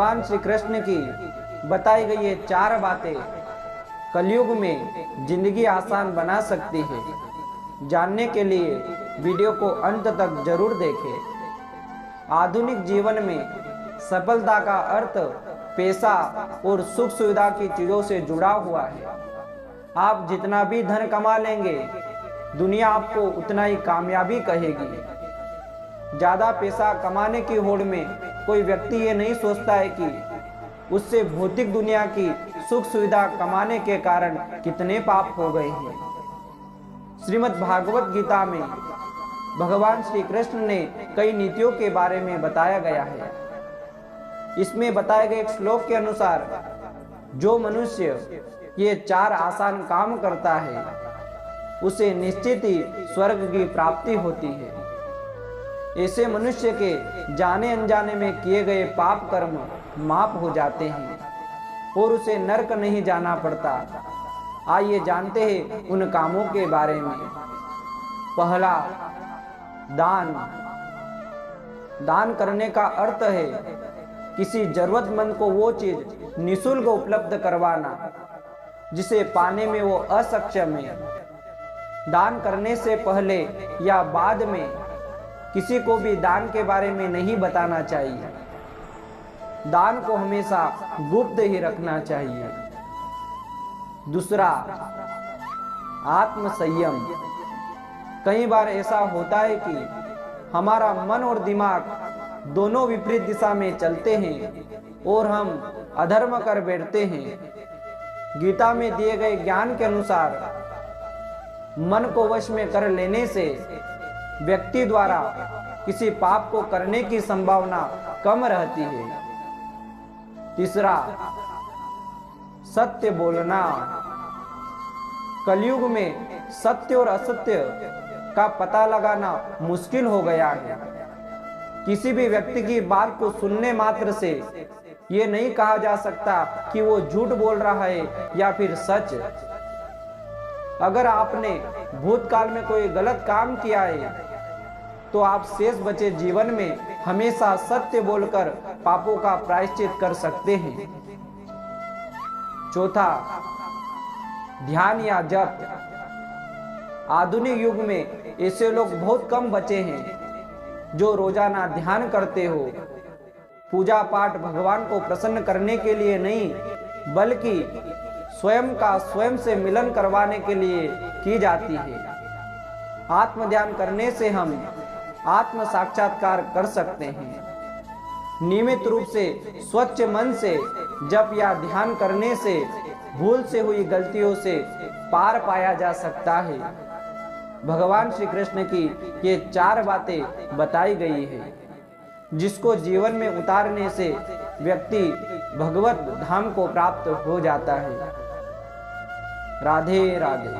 भगवान श्री कृष्ण की बताई गई ये 4 बातें कलयुग में जिंदगी आसान बना सकती है। जानने के लिए वीडियो को अंत तक जरूर देखें। आधुनिक जीवन में सफलता का अर्थ पैसा और सुख सुविधा की चीजों से जुड़ा हुआ है। आप जितना भी धन कमा लेंगे, दुनिया आपको उतना ही कामयाबी कहेगी। ज्यादा पैसा कमाने की होड़ में कोई व्यक्ति ये नहीं सोचता है कि उससे भौतिक दुनिया की सुख सुविधा कमाने के कारण कितने पाप हो गए हैं। श्रीमद् भागवत गीता में भगवान श्री कृष्ण ने कई नीतियों के बारे में बताया गया है। इसमें बताए गए एक श्लोक के अनुसार जो मनुष्य ये 4 आसान काम करता है उसे निश्चित ही स्वर्ग की प्राप्ति होती है। ऐसे मनुष्य के जाने अनजाने में किए गए पाप कर्म माफ हो जाते हैं और उसे नरक नहीं जाना पड़ता। आइए जानते हैं उन कामों के बारे में। पहला, दान। दान करने का अर्थ है किसी जरूरतमंद को वो चीज निःशुल्क उपलब्ध करवाना जिसे पाने में वो असक्षम है। दान करने से पहले या बाद में किसी को भी दान के बारे में नहीं बताना चाहिए। दान को हमेशा गुप्त ही रखना चाहिए। दूसरा, आत्म संयम। कई बार ऐसा होता है कि हमारा मन और दिमाग दोनों विपरीत दिशा में चलते हैं और हम अधर्म कर बैठते हैं। गीता में दिए गए ज्ञान के अनुसार मन को वश में कर लेने से व्यक्ति द्वारा किसी पाप को करने की संभावना कम रहती है। तीसरा, सत्य बोलना। कलयुग में सत्य और असत्य का पता लगाना मुश्किल हो गया है। किसी भी व्यक्ति की बात को सुनने मात्र से ये नहीं कहा जा सकता कि वो झूठ बोल रहा है या फिर सच। अगर आपने भूतकाल में कोई गलत काम किया है तो आप शेष बचे जीवन में हमेशा सत्य बोलकर पापों का प्रायश्चित कर सकते हैं। चौथा, ध्यान या जप। आधुनिक युग में ऐसे लोग बहुत कम बचे हैं जो रोजाना ध्यान करते हो। पूजा पाठ भगवान को प्रसन्न करने के लिए नहीं बल्कि स्वयं का स्वयं से मिलन करवाने के लिए की जाती है। आत्म ध्यान करने से हम आत्म साक्षात्कार कर सकते हैं। नियमित रूप से स्वच्छ मन से जप या ध्यान करने से भूल से हुई गलतियों से पार पाया जा सकता है। भगवान श्री कृष्ण की ये 4 बातें बताई गई है जिसको जीवन में उतारने से व्यक्ति भगवत धाम को प्राप्त हो जाता है। राधे राधे।